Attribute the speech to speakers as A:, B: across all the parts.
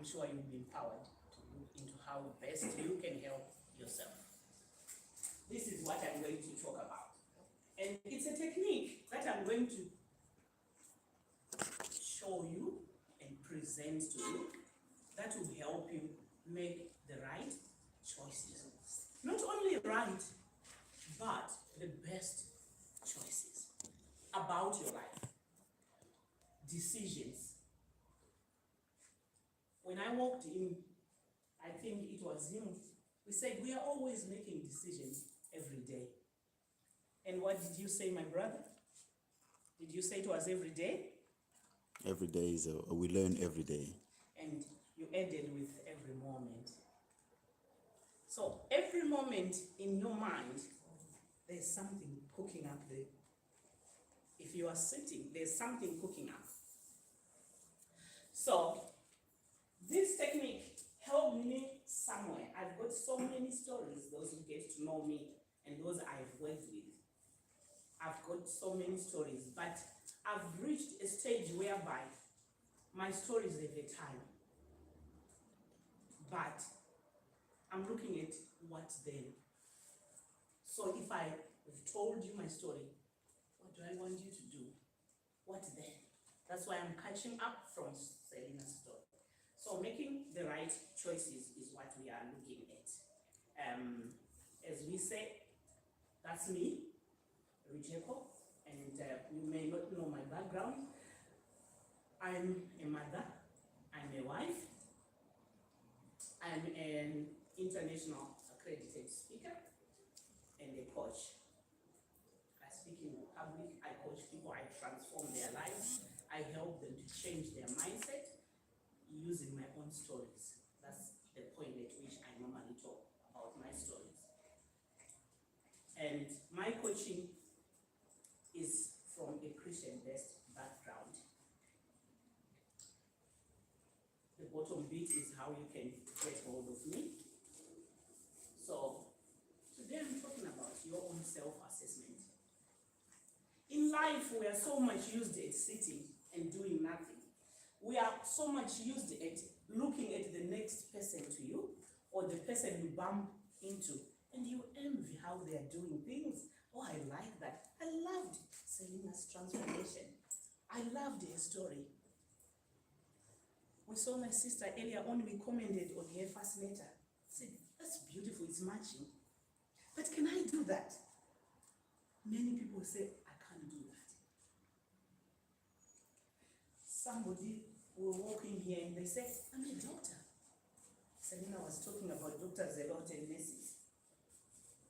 A: I'm sure you'll be empowered to look into how best you can help yourself. This is what I'm going to talk about. And it's a technique that I'm going to show you and present to you that will help you make the right choices. Not only right, but the best choices about your life. Decisions. When I walked in, I think it was him, we said we are always making decisions every day. And what did you say, my brother? Did you say it was every day?
B: Every day is we learn every day.
A: And you added with every moment. So every moment in your mind, there's something cooking up there. If you are sitting, there's something cooking up. So this technique helped me somewhere. I've got so many stories, those who get to know me and those I've worked with. I've got so many stories, but I've reached a stage whereby my stories have a time. But I'm looking at what then. So if I have told you my story, what do I want you to do? What then? That's why I'm catching up from Selina's story. So making the right choices is what we are looking at. As we say, that's me, Rijeko, and you may not know my background. I'm a mother, I'm a wife, I'm an international accredited speaker and a coach. I speak in public, I coach people, I transform their lives, I help them to change their mindset using my own stories. That's the point at which I normally talk about my stories. And my coaching is from a Christian-based background. The bottom bit is how you can get hold of me. So today I'm talking about your own self-assessment. In life, we are so much used at sitting and doing nothing. We are so much used at looking at the next person to you or the person you bump into and you envy how they are doing things. Oh, I like that. I loved Selina's transformation. I loved her story. We saw my sister earlier on, we commented on her first letter. Said, that's beautiful, it's matching. But can I do that? Many people say, I can't do that. Somebody will walk in here and they say, I'm a doctor. Selina was talking about doctors a lot and nurses.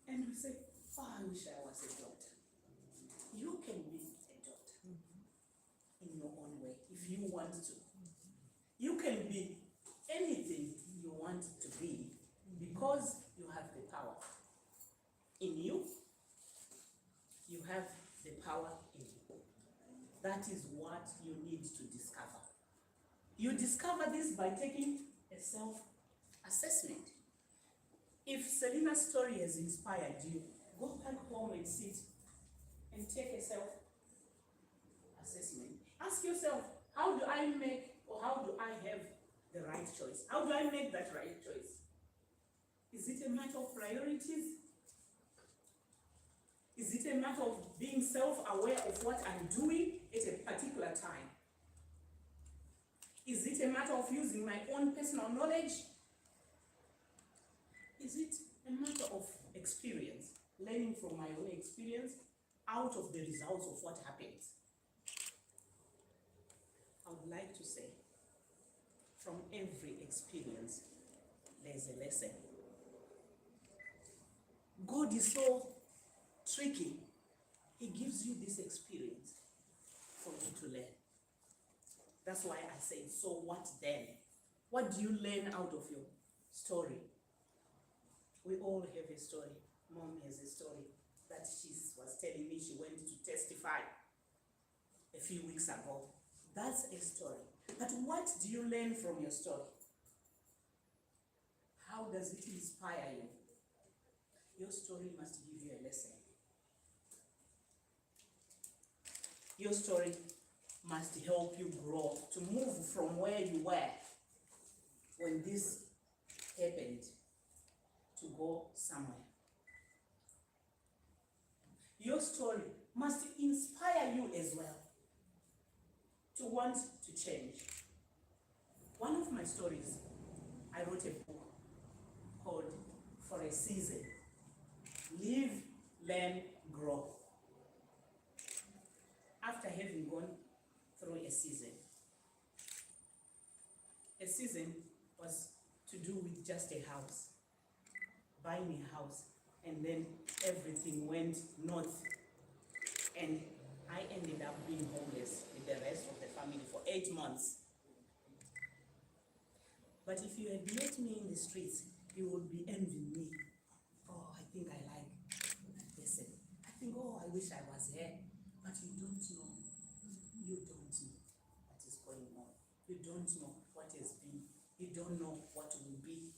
A: And we say, oh, I wish I was a doctor. You can be a doctor in your own way if you want to. You can be anything you want to be because you have the power in you. You have the power in you. That is what you need to discover. You discover this by taking a self-assessment. If Selina's story has inspired you, go back home and sit and take a self-assessment. Ask yourself, how do I make or how do I have the right choice? How do I make that right choice? Is it a matter of priorities? Is it a matter of being self-aware of what I'm doing at a particular time? Is it a matter of using my own personal knowledge? Is it a matter of experience, learning from my own experience out of the results of what happens? I would like to say, from every experience, there's a lesson. God is so tricky. He gives you this experience for you to learn. That's why I say, so what then? What do you learn out of your story? We all have a story. Mom has a story that she was telling me she went to testify a few weeks ago. That's a story. But what do you learn from your story? How does it inspire you? Your story must give you a lesson. Your story must help you grow, to move from where you were when this happened to go somewhere. Your story must inspire you as well to want to change. One of my stories, I wrote a book called For a Season, Live, Learn, Grow. After having gone through a season was to do with just a house, buying a house, and then everything went north, and I ended up being homeless with the rest of the family for 8 months. But if you had met me in the streets, you would be envying me. Oh, I think I like that person. I think, oh, I wish I was here. But you don't know. You don't know what is going on. You don't know what has been. You don't know what will be.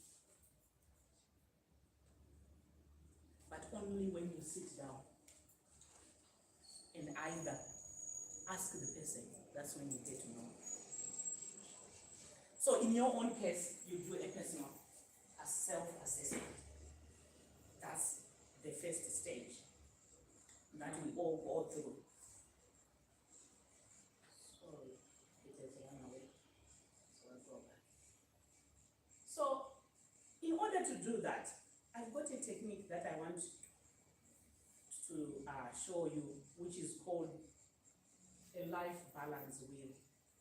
A: But only when you sit down and either ask the person, that's when you get to know. So in your own case, you do a personal self-assessment. That's the first stage that we all go through. Sorry, it has run away. So I'll go back. So in order to do that, I've got a technique that I want to show you, which is called a life balance wheel,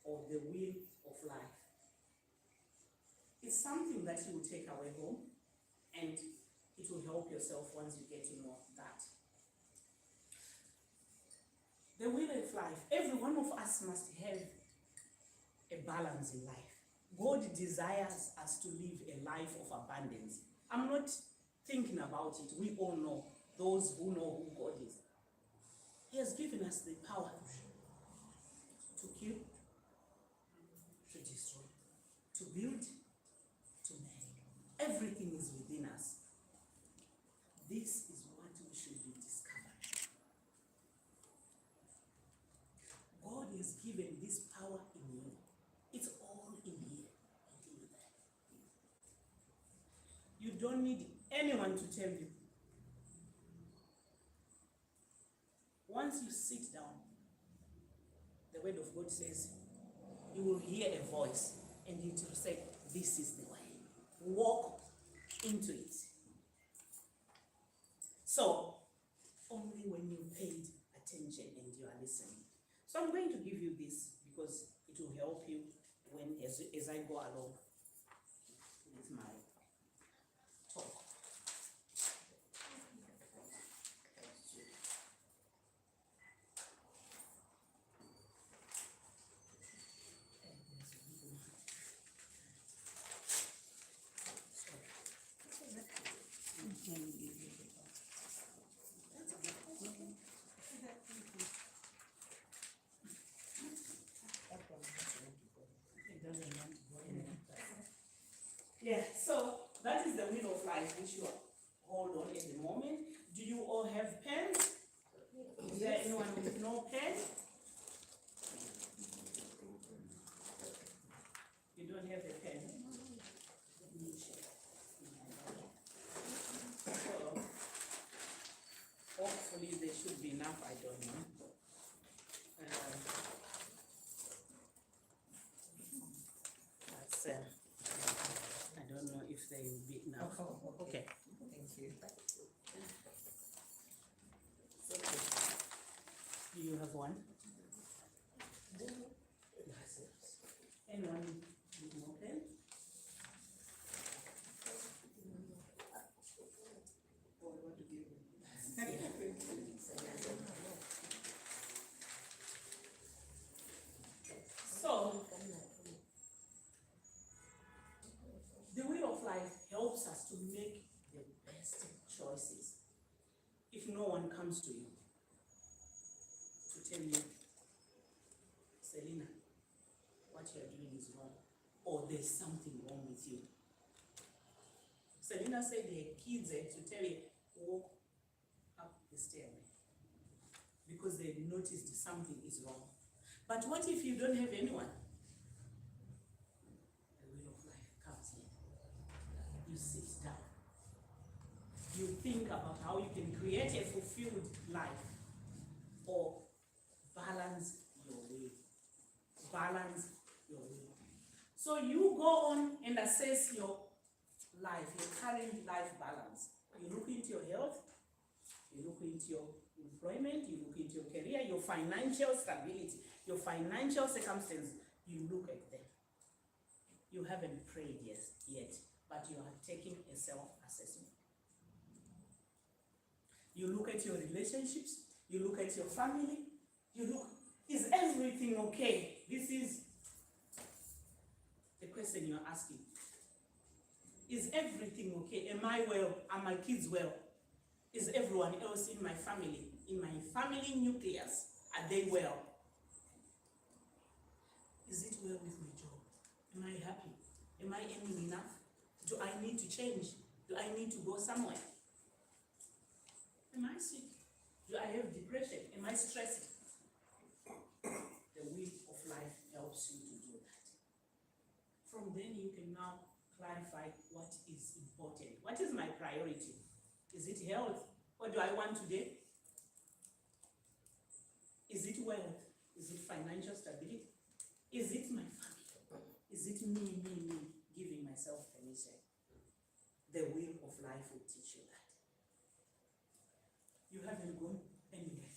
A: or the wheel of life. It's something that you will take away home, and it will help yourself once you get to know that. The wheel of life, every one of us must have a balance in life. God desires us to live a life of abundance. I'm not thinking about it. We all know, those who know who God is. He has given us the power to kill, to destroy, to build, to make. Everything is within us. This is what we should be discovering. God has given this power in you. It's all in here. You don't need anyone to tell you. Once you sit down, the word of God says, you will hear a voice, and it will say, this is the way. Walk into it. So, only when you paid attention and you are listening. So I'm going to give you this because it will help you when as I go along with my talk. Yeah, so that is the wheel of life which you hold on at the moment. Do you all have pens? Is there anyone with no pen? You don't have a pen? Let me check. So, hopefully there should be enough, I don't know. That's I don't know if they will be enough. Okay.
C: Thank you.
A: Okay. Do you have one? Anyone with no pen? So, the wheel of life helps us to make the best choices. If no one comes to you to tell you, Selina, what you are doing is wrong, or there's something wrong with you. Selina said her kids had to tell you, walk up the stairway, because they noticed something is wrong. But what if you don't have anyone? The wheel of life comes in. fulfilled life, or balance your way. Balance your way. So you go on and assess your life, your current life balance. You look into your health, you look into your employment, you look into your career, your financial stability, your financial circumstances, you look at them. You haven't prayed yet, but you are taking a self-assessment. You look at your relationships, you look at your family, you look, is everything okay? This is the question you're asking. Is everything okay? Am I well? Are my kids well? Is everyone else in my family nucleus, are they well? Is it well with my job? Am I happy? Am I earning enough? Do I need to change? Do I need to go somewhere? Am I sick? Do I have depression? Am I stressed? The wheel of life helps you to do that. From then you can now clarify what is important. What is my priority? Is it health? What do I want today? Is it wealth? Is it financial stability? Is it my family? Is it me, giving myself permission? The wheel of life will teach you that. You haven't gone anywhere.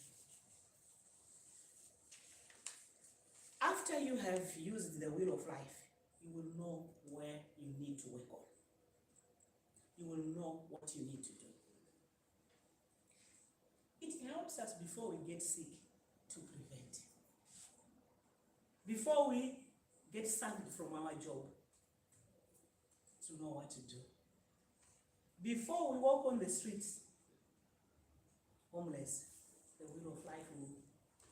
A: After you have used the wheel of life, you will know where you need to work on. You will know what you need to do. It helps us before we get sick to prevent. Before we get sacked from our job, to know what to do. Before we walk on the streets, homeless, the wheel of life will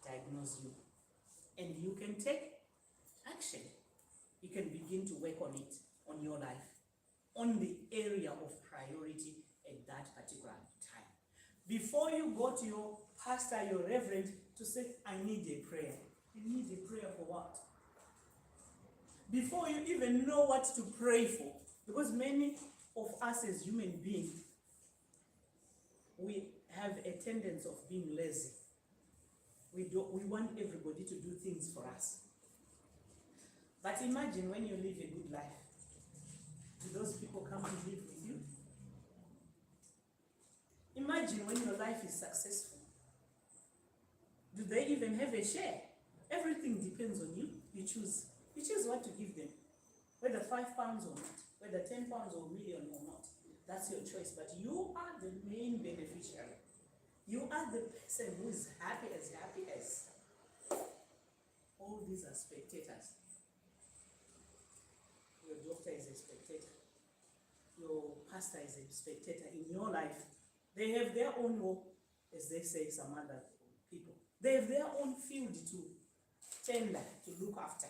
A: diagnose you. And you can take action. You can begin to work on it, on your life, on the area of priority at that particular time. Before you go to your pastor, your reverend, to say, I need a prayer. You need a prayer for what? Before you even know what to pray for, because many of us as human beings, we have a tendency of being lazy. We want everybody to do things for us. But imagine when you live a good life, do those people come and live with you? Imagine when your life is successful. Do they even have a share? Everything depends on you. You choose. You choose what to give them. Whether £5 or not, whether £10 or a million or not. That's your choice. But you are the main beneficiary. You are the person who is happy as all these are spectators. Your doctor is a spectator. Your pastor is a spectator in your life. They have their own work, as they say, some other people. They have their own field to tend to look after.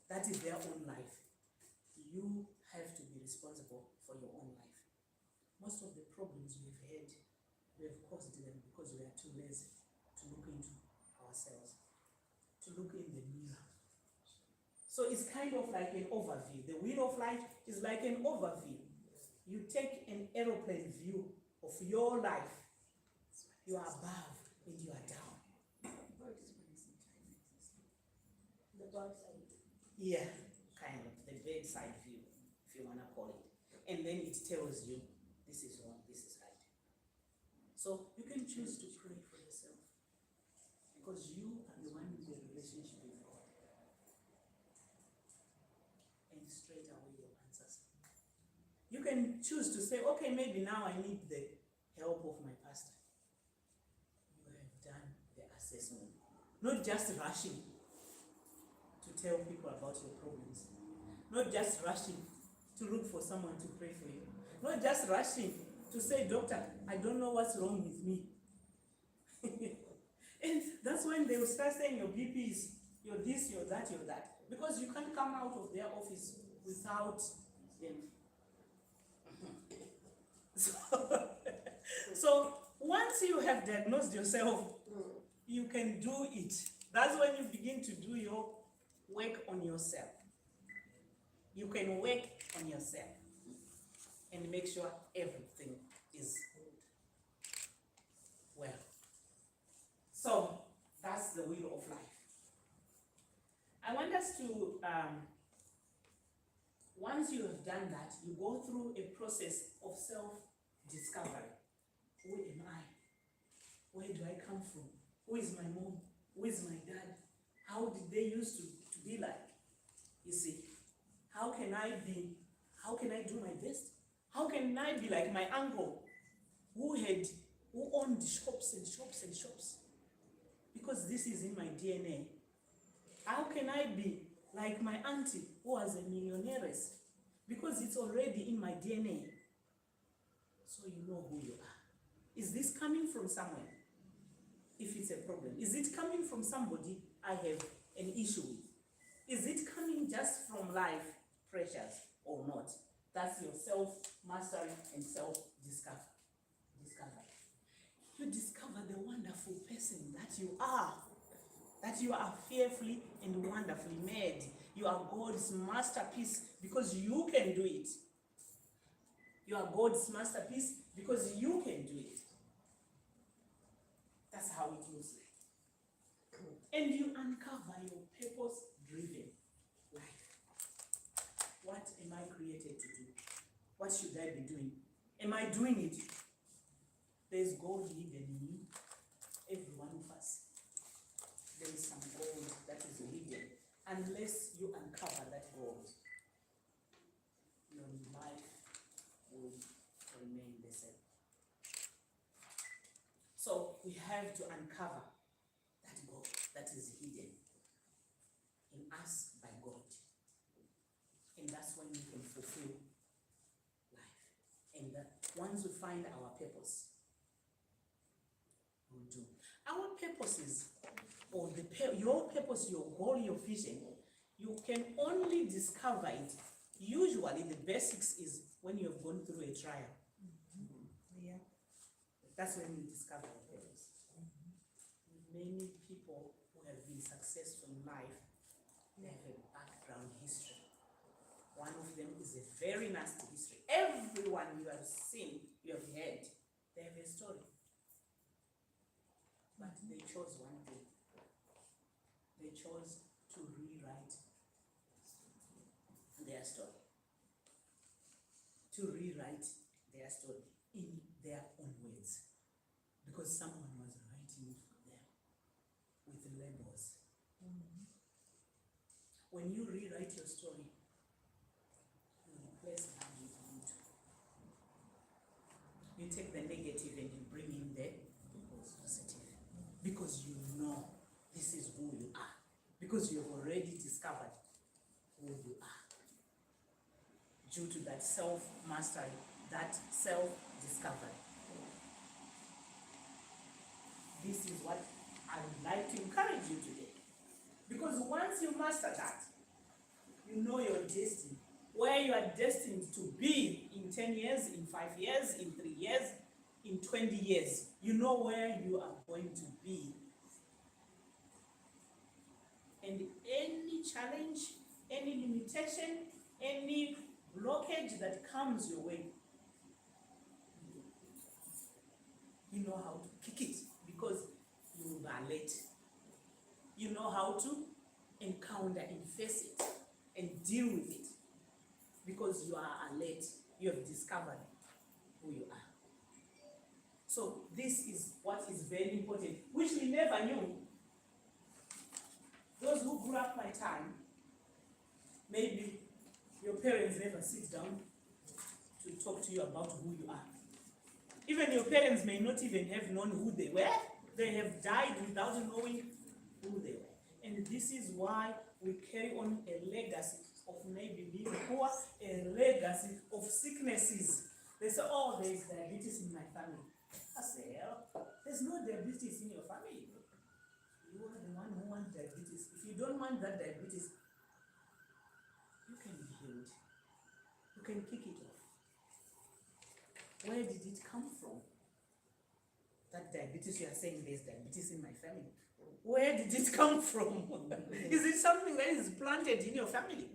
A: That is their own life. You have to be responsible for your own life. Most of the problems we've had, we have caused them because we are too lazy to look into ourselves, to look in the mirror. So it's kind of like an overview. The wheel of life is like an overview. You take an aeroplane view of your life. You are above and you are down. The bird side. Yeah, kind of. The bedside view, if you want to call it. And then it tells you, this is wrong, this is right. So you can choose to pray for yourself. Because you are the one with the relationship with God. And straight away your answers. You can choose to say, okay, maybe now I need the help of my pastor. You have done the assessment. Not just rushing to tell people about your problems. Not just rushing to look for someone to pray for you. Not just rushing to say, doctor, I don't know what's wrong with me. And that's when they will start saying your BP is, you're this, you're that, you're that. Because you can't come out of their office without them. So once you have diagnosed yourself, you can do it. That's when you begin to do your work on yourself. You can work on yourself and make sure everything is well. So that's the wheel of life. I want us to, once you have done that, you go through a process of self-discovery. Who am I? Where do I come from? Who is my mom? Who is my dad? How did they used to be like? You see, how can I do my best? How can I be like my uncle who owned shops and shops and shops? Because this is in my DNA. How can I be like my auntie who was a millionaires? Because it's already in my DNA. So you know who you are. Is this coming from somewhere? If it's a problem, is it coming from somebody I have an issue with? Is it coming just from life pressures or not? That's your self-mastery and self-discovery. You discover the wonderful person that you are fearfully and wonderfully made. You are God's masterpiece because you can do it. You are God's masterpiece because you can do it. That's how it looks like. And you uncover your purpose-driven life. What am I created to do? What should I be doing? Am I doing it? There's gold hidden in every one of us. There is some gold that is hidden. Unless you uncover that gold, your life will remain the same. So we have to uncover that gold that is hidden in us by God. And that's when we can fulfill life. And that once we find our purpose, we'll do. Our purposes, or your purpose, your goal, your vision, you can only discover it. Usually the basics is when you have gone through a trial. Yeah. That's when you discover your purpose. Many people who have been successful in life, they have a background history. One of them is a very nasty history. Everyone you have seen, you have heard, they have a story. But they chose one thing. They chose to rewrite their story. To rewrite their story in their own words. Because someone was writing for them with labels. When you rewrite your story, you replace bad with good. You take the negative and you bring in the positive. Because you know this is who you are. Because you have already discovered who you are. Due to that self-mastery, that self-discovery. This is what I would like to encourage you today. Because once you master that, you know your destiny. Where you are destined to be in 10 years, in 5 years, in 3 years, in 20 years. You know where you are going to be. And any challenge, any limitation, any blockage that comes your way, you know how to kick it because you are late. You know how to encounter and face it and deal with it because you are alert. You have discovered who you are. So this is what is very important, which we never knew. Those who grew up my time, maybe your parents never sit down to talk to you about who you are. Even your parents may not even have known who they were. They have died without knowing who they were. And this is why we carry on a legacy of maybe being poor, a legacy of sicknesses. They say, oh, there is diabetes in my family. I say, well, there's no diabetes in your family. You are the one who wants diabetes. If you don't want that diabetes, you can be healed. You can kick it off. Where did it come from? That diabetes, you are saying there's diabetes in my family. Where did it come from? Is it something that is planted in your family?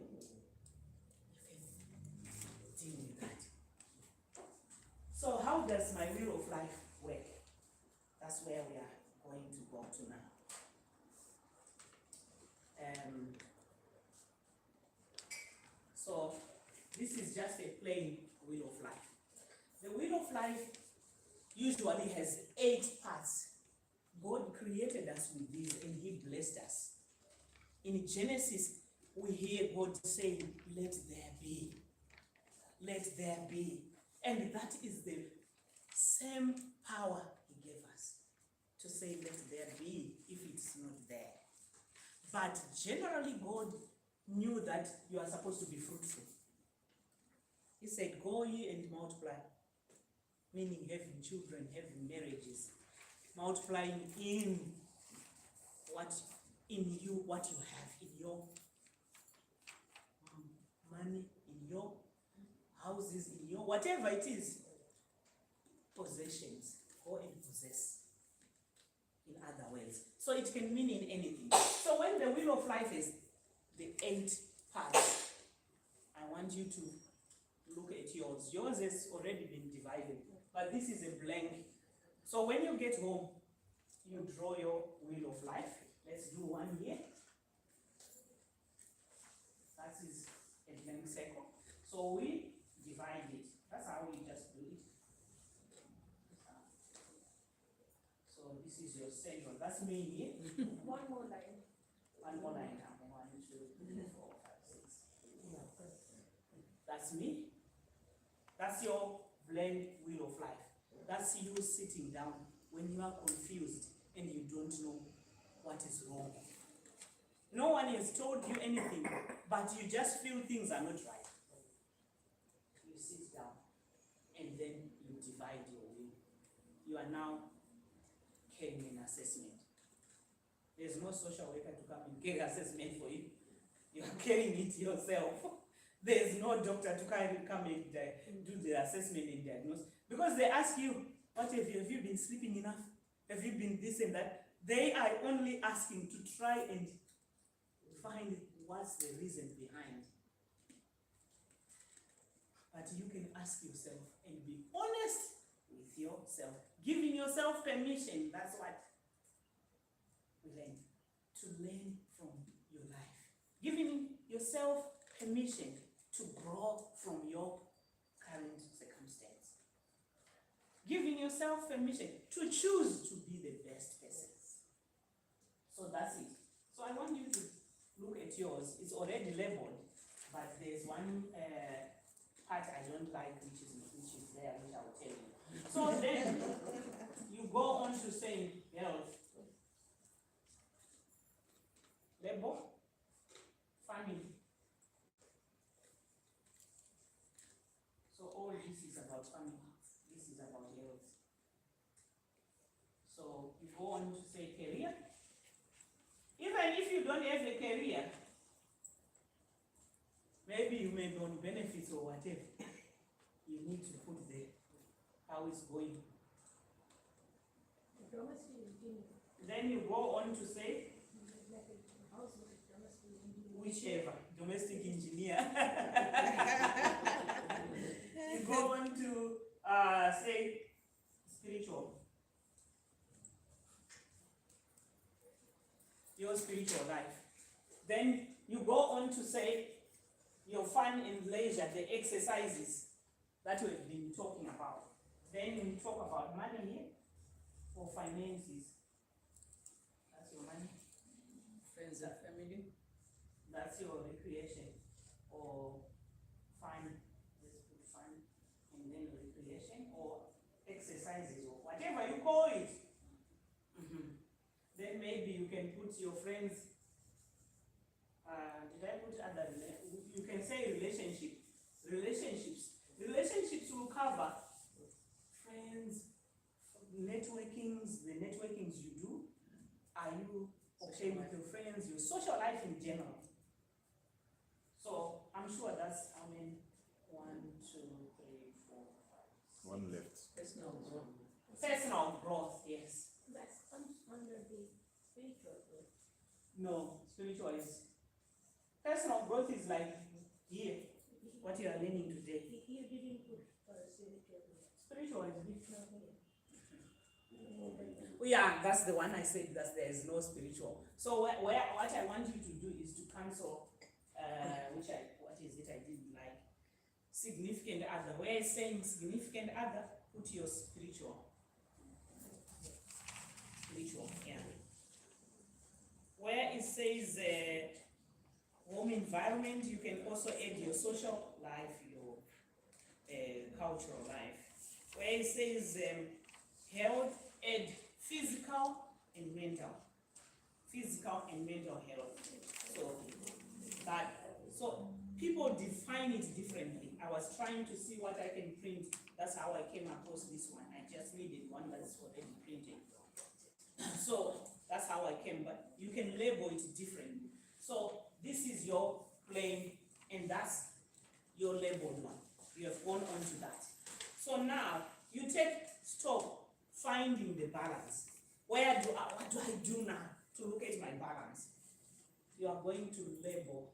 A: Deal with that. So how does my wheel of life work? That's where we are going to go to. This is just a plain wheel of life. The wheel of life usually has 8 parts. God created us with these and He blessed us. In Genesis, we hear God saying, "Let there be. Let there be." And that is the same power He gave us to say, "Let there be," if it's not there. But generally, God knew that you are supposed to be fruitful. He said, "Go ye and multiply," meaning having children, having marriages, multiplying in what you have, in your money, in your houses, in your whatever it is, possessions. Go and possess. In other words, so it can mean in anything. So when the wheel of life is the 8 parts, I want you to look at yours. Yours has already been divided, but this is a blank. So when you get home, you draw your wheel of life. Let's do one here. That is a blank circle. So we divide it. That's how we just do it. So this is your center. That's me here.
C: One more line.
A: One more line. 1, 2, 3, 4, 5, 6. That's me. That's your blank wheel of life. That's you sitting down when you are confused and you don't know what is wrong. No one has told you anything, but you just feel things are not right. You sit down and then you divide your will. You are now carrying an assessment. There's no social worker to come and carry assessment for you. You are carrying it yourself. There's no doctor to come and do the assessment and diagnose. Because they ask you, what have you been sleeping enough? Have you been this and that? They are only asking to try and find what's the reason behind. But you can ask yourself and be honest with yourself. Giving yourself permission, that's what we learn. To learn from your life. Giving yourself permission to grow from your current circumstance. Giving yourself permission to choose to be the best person. So that's it. So I want you to look at yours. It's already labeled, but there's one part I don't like, which is there, which I will tell you. So then you go on to saying health, labor, family. So all this is about family. This is about health. So you go on to say career. Even if you don't have a career, maybe you may be on benefits or whatever. You need to put there how it's going. Then you go on to say whichever, domestic engineer. You go on to say spiritual. Your spiritual life. Then you go on to say your fun and leisure, the exercises that we've been talking about. Then we talk about money here or finances. That's your money. Friends and family. That's your recreation or fun. Let's put fun and then recreation or exercises or whatever you call it. Then maybe you can put your friends, did I put other, you can say relationships. Relationships will cover friends, networkings, the networkings you do. Are you okay with your friends, your social life in general? So I'm sure that's how many? 1, 2, 3, 4, 5.
B: 1 left.
A: Personal growth. Personal growth, yes.
C: That comes under the spiritual growth.
A: No, spiritual is personal growth is like here, what you are learning today.
C: You didn't put spiritual growth.
A: Spiritual is this.
C: No, here.
A: Oh, yeah, that's the one I said that there is no spiritual. So what I want you to do is to cancel, what is it I didn't like? significant other. Where it's saying significant other, put your spiritual, yeah. Where it says home environment, you can also add your social life, your cultural life. Where it says health, add physical and mental. Physical and mental health. So people define it differently. I was trying to see what I can print. That's how I came across this one. I just needed one that's already printed. So that's how I came, but you can label it differently. So this is your plain, and that's your labeled one. You have gone on to that. So now you take stock finding the balance. What do I do now to look at my balance? You are going to label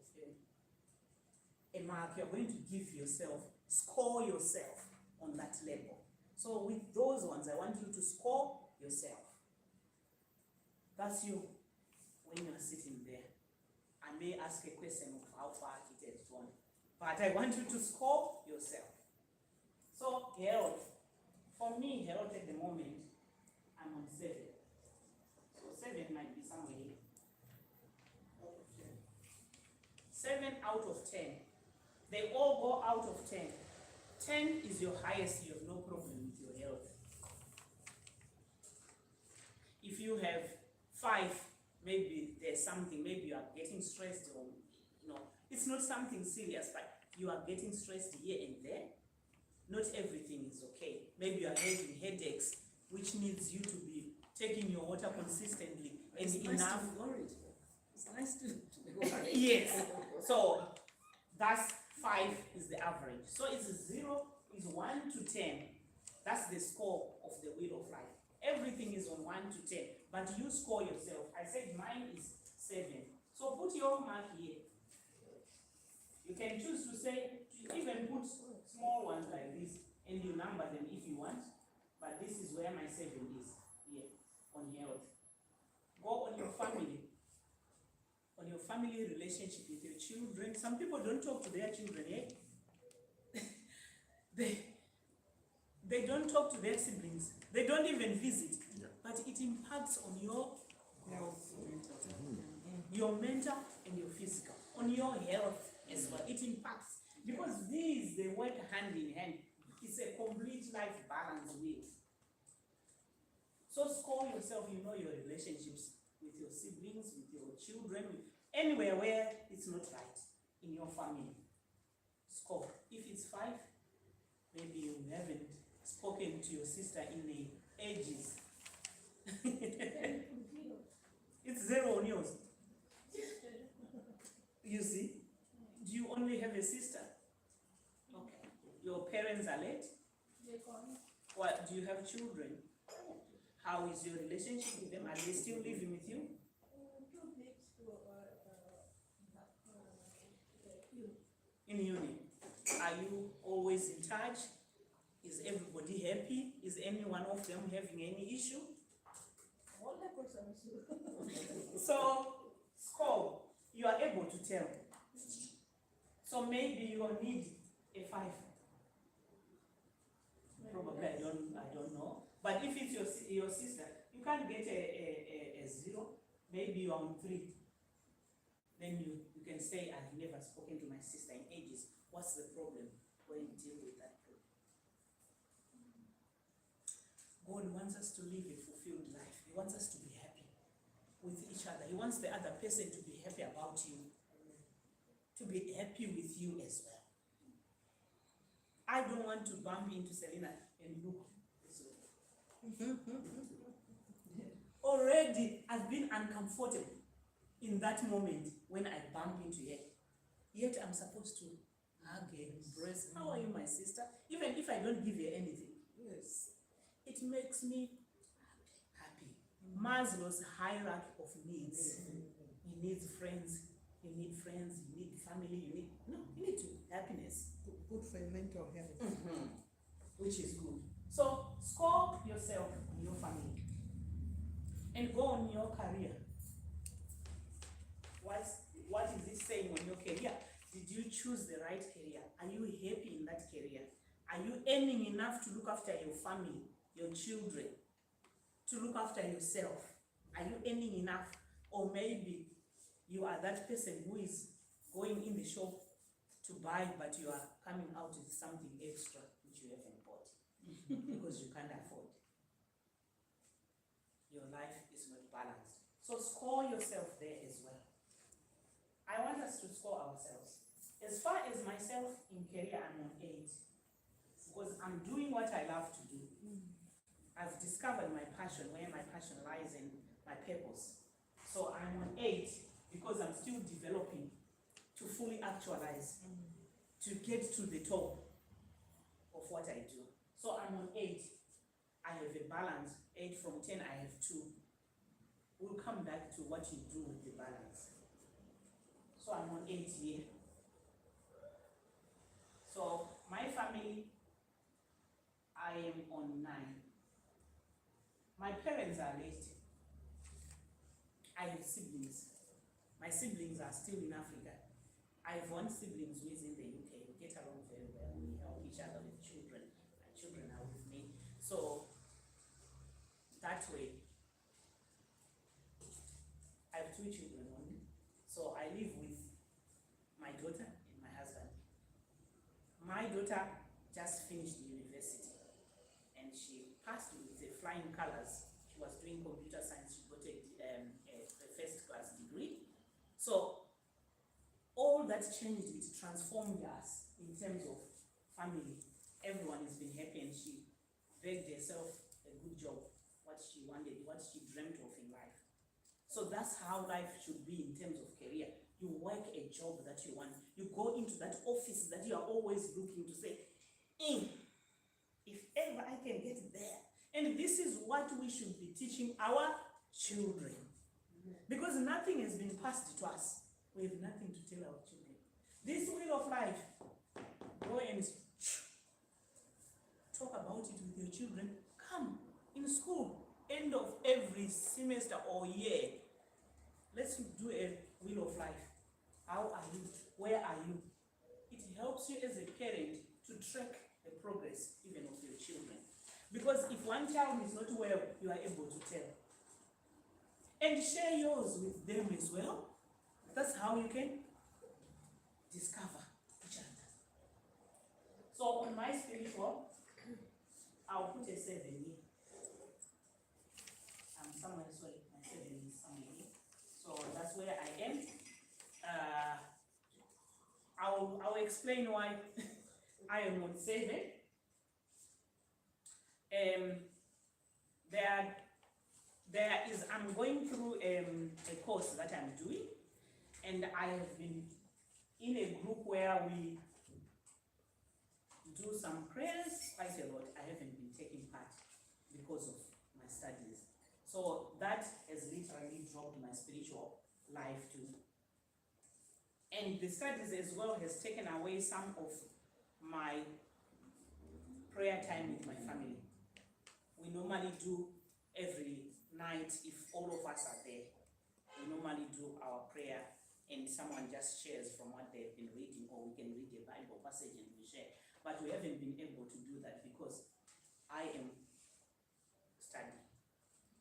A: a mark. You are going to give yourself, score yourself on that label. So with those ones, I want you to score yourself. That's you when you're sitting there. I may ask a question of how far it has gone, but I want you to score yourself. So health, for me, health at the moment, I'm on 7. So 7 might be somewhere here. 7 out of 10. They all go out of 10. 10 is your highest, you have no problem with your health. If you have 5, maybe there's something, maybe you are getting stressed, or it's not something serious, but you are getting stressed here and there. Not everything is okay. Maybe you are having headaches, which needs you to be taking your water consistently and
D: It's
A: enough.
D: nice to be worried. It's nice to be worried.
A: Yes. So that's 5 is the average. So it's 0 is 1 to 10. That's the score of the wheel of life. Everything is on 1 to 10, but you score yourself. I said mine is 7. So put your mark here. You can choose to say, even put small ones like this, and you number them if you want. But this is where my 7 is, here, on health. Go on your family. On your family relationship with your children. Some people don't talk to their children, eh? They don't talk to their siblings. They don't even visit.
B: Yeah.
A: But it impacts on your health, your mental and your physical, on your health as well. It impacts because these, they work hand in hand. It's a complete life balance wheel. So score yourself, your relationships with your siblings, with your children, with anywhere where it's not right in your family. Score. If it's 5, maybe you haven't spoken to your sister in the ages. It's 0 on yours. You see? Do you only have a sister? Okay. Your parents are late?
C: They're gone.
A: What, do you have children? How is your relationship with them? Are they still living with you?
C: 2 weeks to
A: In uni? Are you always in touch? Is everybody happy? Is any one of them having any issue?
C: all the persons.
A: So, score, you are able to tell. So maybe you will need a 5. Probably, I don't know. But if it's your sister, you can't get a 0. Maybe you're on 3. Then you can say, I've never spoken to my sister in ages. What's the problem? Go and deal with that problem. God wants us to live a fulfilled life. He wants us to be happy with each other. He wants the other person to be happy about you, to be happy with you as well. I don't want to bump into Selena and look this way. Already, I've been uncomfortable in that moment when I bump into her. Yet I'm supposed to hug her, embrace. How are you, my sister? Even if I don't give her anything. Yes. It makes me happy. Maslow's hierarchy of needs. He needs friends. You need friends. You need family. You need happiness.
D: Good for your mental health.
A: Which is good. So score yourself in your family and go on your career. What is it saying on your career? Did you you choose the right career? Are you happy in that career? Are you earning enough to look after your family, your children, to look after yourself? Are you earning enough? Or maybe you are that person who is going in the shop to buy, but you are coming out with something extra which you haven't bought because you can't afford. Your life is not balanced. So score yourself there as well. I want us to score ourselves. As far as myself in career, I'm on 8 because I'm doing what I love to do. I've discovered my passion, where my passion lies in my purpose. So I'm on 8 because I'm still developing to fully actualize, to get to the top of what I do. So I'm on 8. I have a balance. 8 from 10, I have 2. We'll come back to what you do with the balance. So I'm on 8 here. So my family, I am on 9. My parents are late. I have siblings. My siblings are still in Africa. I have one sibling who is in the UK. We get along very well. We help each other with children. My children are with me. So that way, I have 2 children only. So I live with my daughter and my husband. My daughter just finished university and she passed with the flying colors. She was doing computer science. She got a first class degree. So all that changed, it transformed us in terms of family. Everyone has been happy and she begged herself a good job, what she wanted, what she dreamt of in life. So that's how life should be in terms of career. You work a job that you want. You go into that office that you are always looking to say, if ever I can get there. And this is what we should be teaching our children. Because nothing has been passed to us. We have nothing to tell our children. This wheel of life, go and talk about it with your children. Come in school, end of every semester or year. Let's do a wheel of life. How are you? Where are you? It helps you as a parent to track the progress even of your children. Because if one child is not well, you are able to tell. And share yours with them as well. That's how you can discover each other. So on my spiritual, I'll put a 7 here. I'm somewhere, sorry, my 7 is somewhere here. So that's where I am. I'll explain why I am on 7. I'm going through a course that I'm doing, and I have been in a group where we do some prayers quite a lot. I haven't been taking part because of my studies. So that has literally dropped my spiritual life too. And the studies as well has taken away some of my prayer time with my family. We normally do every night, if all of us are there, we normally do our prayer and someone just shares from what they've been reading, or we can read a Bible passage and we share. But we haven't been able to do that because I am studying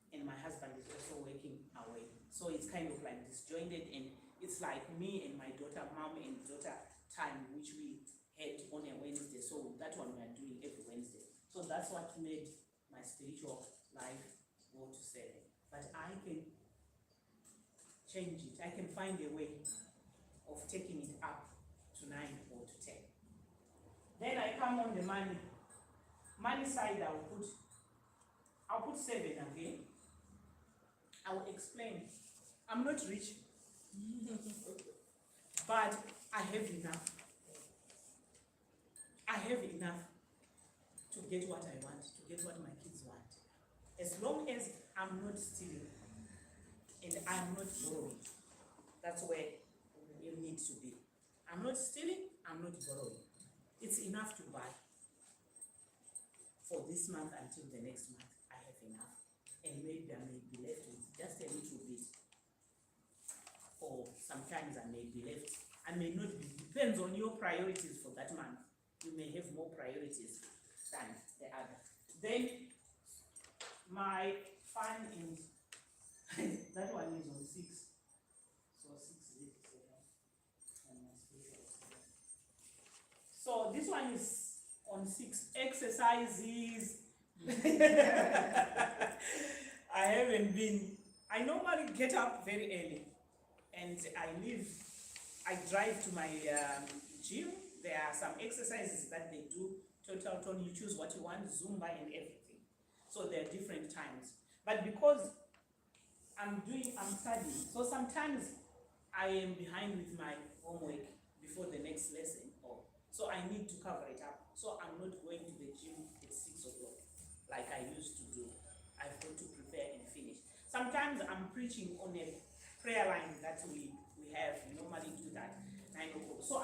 A: and my husband is also working away. So it's kind of like disjointed, and it's like me and my daughter, mom and daughter time, which we had on a Wednesday. So that one we are doing every Wednesday. So that's what made my spiritual life go to 7. But I can change it. I can find a way of taking it up to 9 or to 10. Then I come on the money. Money side, I'll put 7 again. I will explain. I'm not rich, but I have enough. I have enough to get what I want, to get what my kids want. As long as I'm not stealing and I'm not borrowing, that's where you need to be. I'm not stealing, I'm not borrowing. It's enough to buy. For this month until the next month, I have enough. And maybe I may be left with just a little bit. Or sometimes I may be left, I may not be, depends on your priorities for that month. You may have more priorities than the other. Then my fund is that one is on 6. So 6 is 7. And my special is 7. So this one is on 6. Exercises. I haven't been. I normally get up very early, and I drive to my gym. There are some exercises that they do, total tone, you choose what you want, Zumba and everything. So there are different times. But because I'm studying, so sometimes I am behind with my homework before the next lesson, so I need to cover it up. So I'm not going to the gym at 6 o'clock like I used to do. I've got to prepare and finish. Sometimes I'm preaching on a prayer line that we have. We normally do that 9 o'clock. So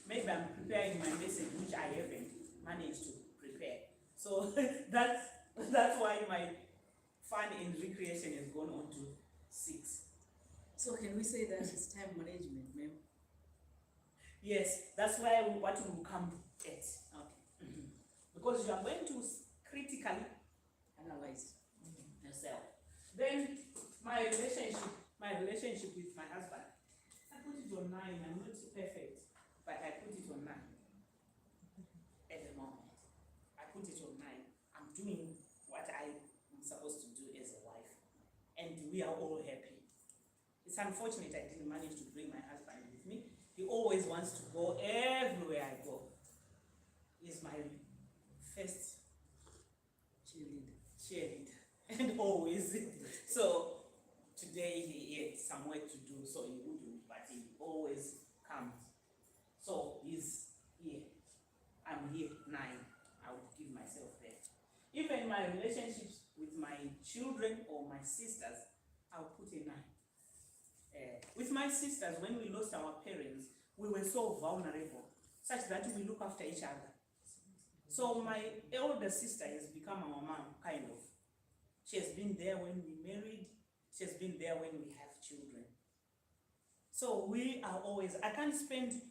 A: maybe I'm preparing my message which I haven't managed to prepare. So that's why my fun and recreation has gone on to 6.
D: So can we say that it's time management, ma'am?
A: Yes, that's why what will come at.
D: Okay.
A: Because you are going to critically
D: Analyze.
A: yourself. Then my relationship with my husband, I put it on 9. I'm not perfect, but I put it on 9 at the moment. I put it on 9. I'm doing what I'm supposed to do as a wife, and we are all happy. It's unfortunate I didn't manage to bring my husband with me. He always wants to go everywhere I go. He's my first cheerleader, and always. So today he had some work to do, so he wouldn't, but he always comes. So he's here. I'm here 9. I would give myself there. Even my relationships with my children or my sisters, I'll put a 9. With my sisters, when we lost our parents, we were so vulnerable, such that we look after each other. So my elder sister has become our mom, kind of. She has been there when we married. She has been there when we have children. So we are always, I can't spend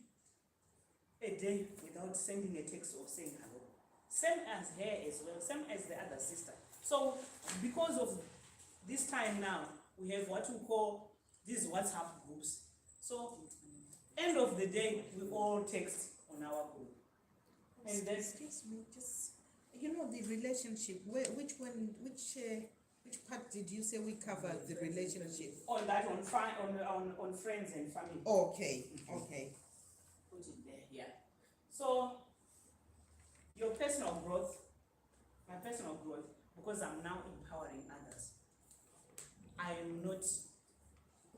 A: a day without sending a text or saying hello. Same as her as well, same as the other sister. So because of this time now, we have what we call these WhatsApp groups. So end of the day, we all text on our group. And then,
D: Excuse me, just, the relationship, which part did you say we covered the relationship?
A: on that, on friends and family.
D: Okay.
A: Put it there, yeah. So your personal growth, my personal growth, because I'm now empowering others. I am not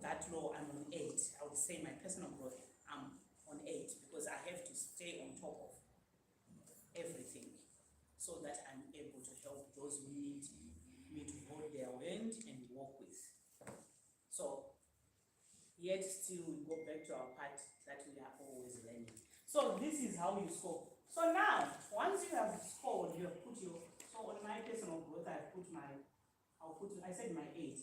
A: that low, I'm on 8. I would say my personal growth, I'm on 8 because I have to stay on top of everything so that I'm able to help those who need me to hold their hand and walk with. So yet still we go back to our part that we are always learning. So this is how you score. So now, once you have scored, you have put so on my personal growth, I said my 8.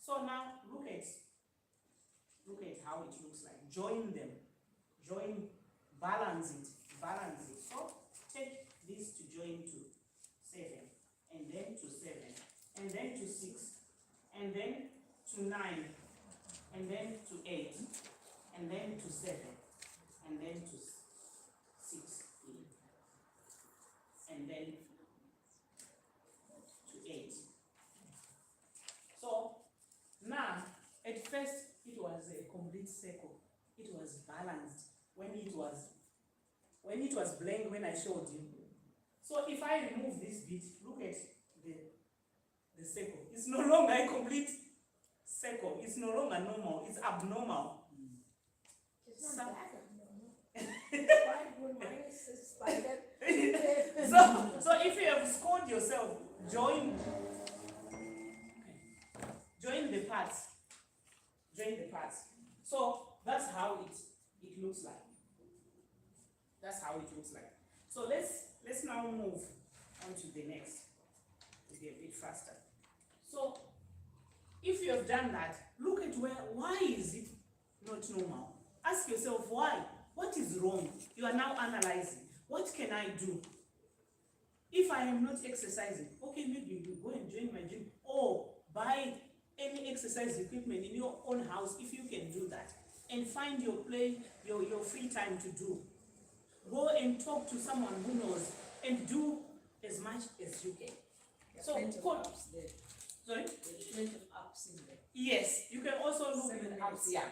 A: So now look at how it looks like. Join them. Balance it. So take this to join to 7, and then to 7, and then to 6, and then to 9, and then to 8, and then to 7, and then to 6, and then to 8. So now, at first, it was a complete circle. It was balanced when it was blank when I showed you. So if I remove this bit, look at the circle. It's no longer a complete circle. It's no longer normal. It's abnormal.
C: It's not that abnormal. Why would minus is spider?
A: So if you have scored yourself, join the parts. Join the parts. So that's how it looks like. That's how it looks like. So let's now move on to the next. We'll be a bit faster. So if you have done that, look at why is it not normal? Ask yourself why. What is wrong? You are now analyzing. What can I do? If I am not exercising, okay, maybe you go and join my gym or buy any exercise equipment in your own house if you can do that, and find your free time to do. Go and talk to someone who knows and do as much as you can. So,
C: Plenty of apps there.
A: sorry?
C: There's plenty of apps in there.
A: Yes, you can also look
C: 7
A: at
C: minutes.
A: apps. Yeah.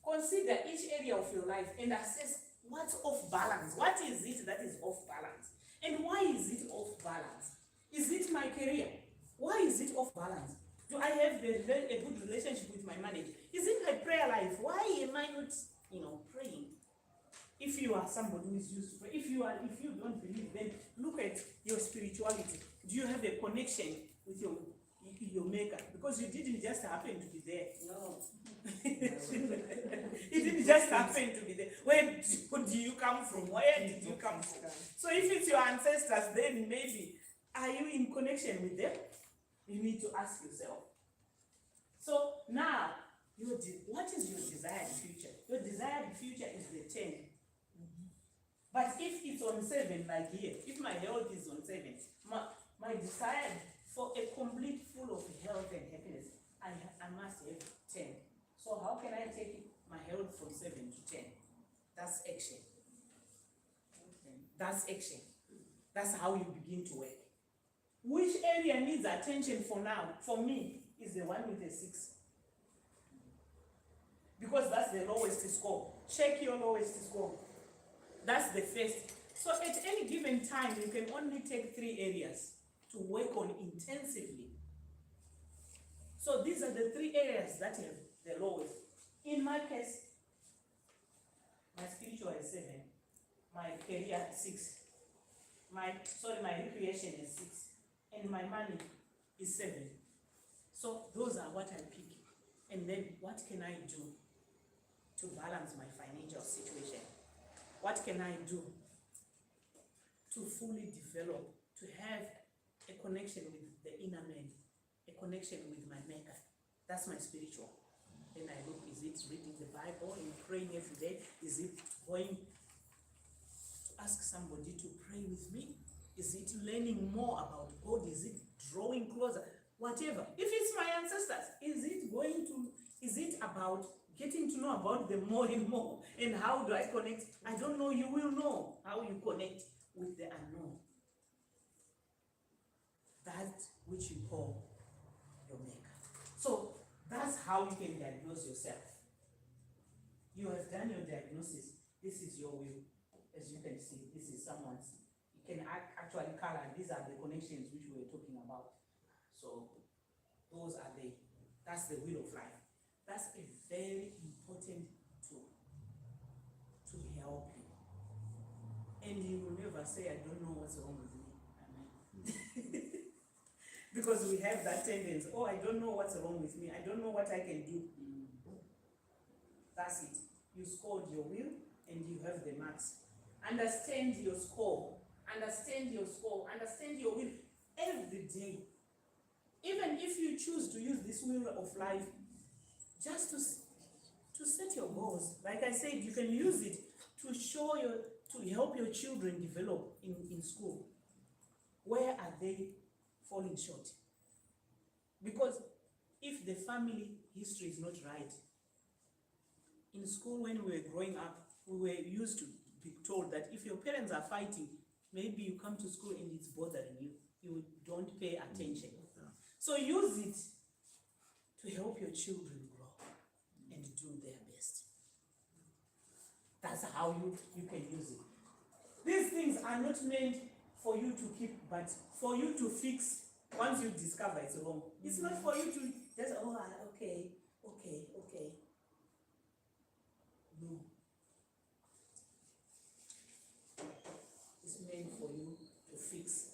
A: Consider each area of your life and assess what's off balance. What is it that is off balance? And why is it off balance? Is it my career? Why is it off balance? Do I have a good relationship with my manager? Is it my prayer life? Why am I not, praying? If you are somebody who is used to pray, if you don't believe, then look at your spirituality. Do you have a connection with your maker? Because you didn't just happen to be there.
C: No.
A: It didn't just happen to be there. Where do you come from? Where did you come from? So if it's your ancestors, then maybe are you in connection with them? You need to ask yourself. So now, what is your desired future? Your desired future is the 10. But if it's on 7, like here, if my health is on 7, my desire for a complete full of health and happiness, I must have 10. So how can I take my health from 7 to 10? That's action. That's action. That's how you begin to work. Which area needs attention for now? For me, is the one with a 6. Because that's the lowest score. Check your lowest score. That's the first. So at any given time, you can only take 3 areas to work on intensively. So these are the 3 areas that have the lowest. In my case, my spiritual is 7, my career 6, my recreation is 6, and my money is 7. So those are what I pick. And then what can I do to balance my financial situation? What can I do to fully develop, to have a connection with the inner man, a connection with my maker? That's my spiritual. Then I look, is it reading the Bible and praying every day? Is it going to ask somebody to pray with me? Is it learning more about God? Is it drawing closer? Whatever. If it's my ancestors, is it about getting to know about them more and more? And how do I connect? I don't know, you will know how you connect with the unknown. That which you call your maker. So that's how you can diagnose yourself. You have done your diagnosis. This is your will. As you can see, this is someone's. You can actually color. These are the connections which we were talking about. So those are that's the wheel of life. That's a very important tool to help you. And you will never say, I don't know what's wrong with me. Amen. Because we have that tendency, I don't know what's wrong with me. I don't know what I can do. That's it. You scored your will and you have the marks. Understand your score. Understand your score. Understand your will every day. Even if you choose to use this wheel of life just to set your goals. Like I said, you can use it to help your children develop in school. Where are they falling short? Because if the family history is not right, in school when we were growing up, we were used to be told that if your parents are fighting, maybe you come to school and it's bothering you, you don't pay attention. So use it to help your children grow and do their best. That's how you can use it. These things are not meant for you to keep, but for you to fix once you discover it's wrong. It's not for you to just, okay. No. It's meant for you to fix.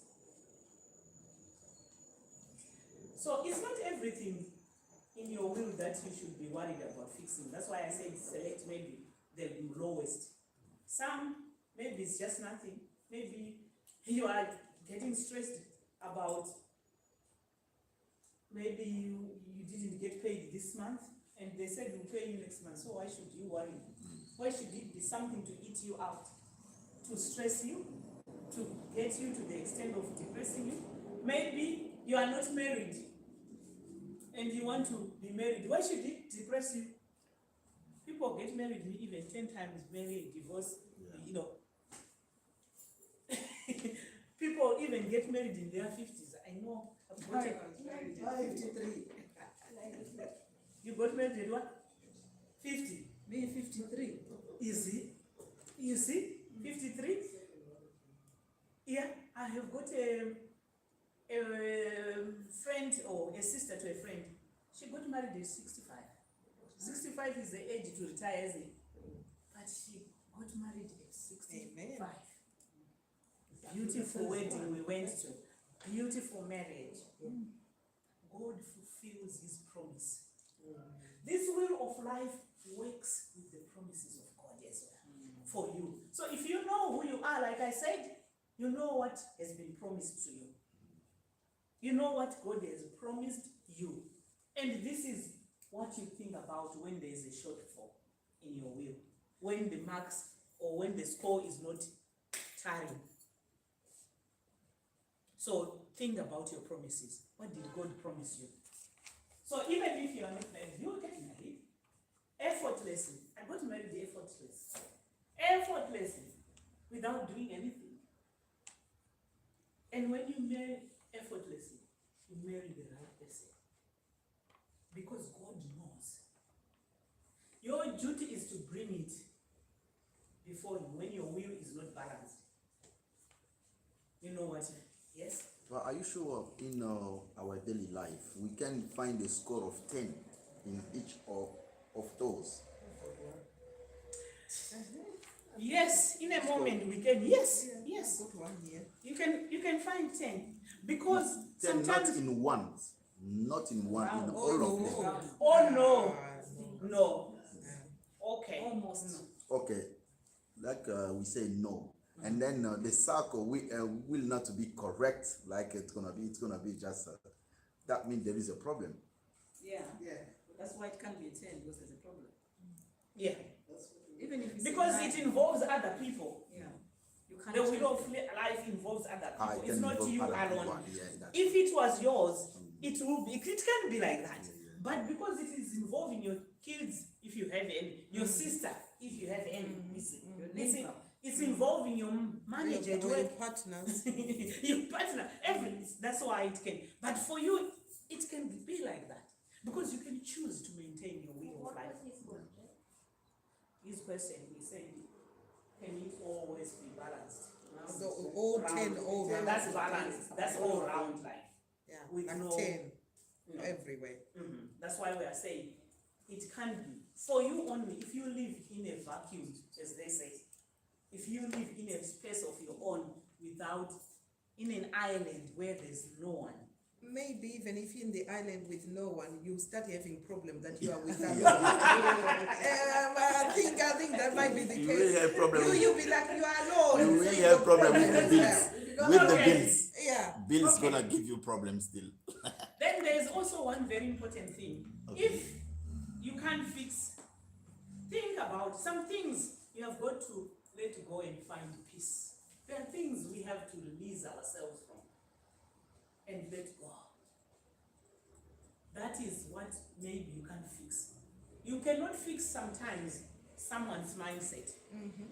A: So it's not everything in your will that you should be worried about fixing. That's why I said select maybe the lowest. Some, maybe it's just nothing. Maybe you are getting stressed about maybe you didn't get paid this month and they said we'll pay you next month, so why should you worry? Why should it be something to eat you out, to stress you, to get you to the extent of depressing you? Maybe you are not married and you want to be married. Why should it depress you? People get married even 10 times, marry, divorce, you know. People even get married in their 50s. I know. I've got a
C: 53.
A: You got married at what? 50.
C: Me 53.
A: You see? 53? Yeah, I have got a friend or a sister to a friend. She got married at 65. 65 is the age to retire, isn't it? But she got married at 65.
D: Amen.
A: Beautiful wedding we went to. Beautiful marriage. God fulfills his promise. This wheel of life works with the promises of God as well for you. So if you know who you are, like I said, you know what has been promised to you. You know what God has promised you. And this is what you think about when there is a shortfall in your will. When the marks or when the score is not tarrying. So think about your promises. What did God promise you? So even if you are not married, you get married effortlessly. I got married effortlessly. Effortlessly. Without doing anything. And when you marry effortlessly, you marry the right person. Because God knows. Your duty is to bring it before you when your will is not balanced. You know what? Yes?
B: But are you sure in our daily life we can find a score of 10 in each of those?
A: Yes, in a moment we can. Yes, yes.
D: I've got one here.
A: You can find 10 because
B: 10
A: sometimes.
B: not in one, not in one, in all of them.
A: Oh no,
D: Ah,
A: no. Okay.
C: Almost.
B: Okay, like we say no, and then the circle will not be correct. Like it's gonna be just that means there is a problem.
C: Yeah.
D: Yeah.
C: That's why it can't be a 10 because there's a problem.
A: Yeah,
C: Even if it's
A: because
C: a nine,
A: it involves other people.
C: Yeah. You can't.
A: The wheel of life involves other
B: I
A: people.
B: can
A: It's not
B: involve
A: you
B: other people,
A: alone.
B: yeah, that's
A: If it was yours, it can be like that. But because it is involving your kids, if you have any, your sister, if you have any,
C: Your
A: it's,
C: neighbor.
A: it's involving your manager,
D: Or your
A: work,
D: partners.
A: your partner, everything. That's why it can. But for you, it can be like that because you can choose to maintain your will of life. His question, he said, can it always be balanced?
D: So all 10, all round.
A: That's balanced. That's all round life.
D: Yeah,
A: with
D: like
A: no-
D: 10
A: You know.
D: everywhere.
A: That's why we are saying it can be for you only if you live in a vacuum, as they say. If you live in a space of your own without in an island where there's no one.
D: Maybe even if you're in the island with no one, you start having problems that you are without. I think that might be the
B: You
D: case.
B: will have problem.
D: You be like you are alone.
B: You
D: so
B: will
D: you
B: have
D: got
B: problem with the
D: as
B: bills.
D: well.
B: With the
A: Okay.
B: bills,
D: Yeah.
B: bills
A: Okay.
B: gonna give you problems still.
A: Then there's also one very important thing.
B: Okay.
A: If you can't fix, think about some things you have got to let go and find peace. There are things we have to release ourselves from and let go. That is what maybe you can't fix. You cannot fix sometimes someone's mindset.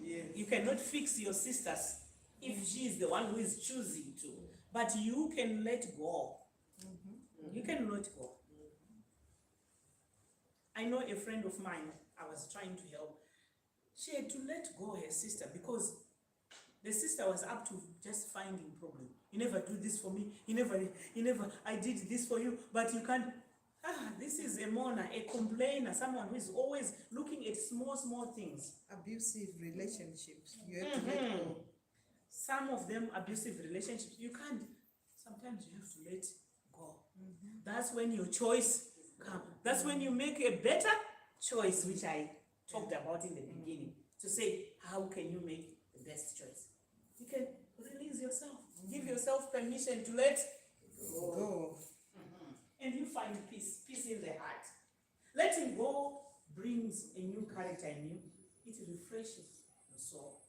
D: Yeah.
A: You cannot fix your sister's if she is the one who is choosing to. But you can let go. You can let go. I know a friend of mine, I was trying to help. She had to let go her sister because the sister was up to just finding problem. You never do this for me. You never, I did this for you, but you can't. This is a mourner, a complainer, someone who is always looking at small things.
D: Abusive relationships. You have to let go.
A: Some of them abusive relationships, you can't. Sometimes you have to let go. That's when your choice comes. That's when you make a better choice, which I talked about in the beginning. To say, how can you make the best choice? You can release yourself. Give yourself permission to let
D: Go.
A: and you find peace in the heart. Letting go brings a new character in you. it refreshes your soul.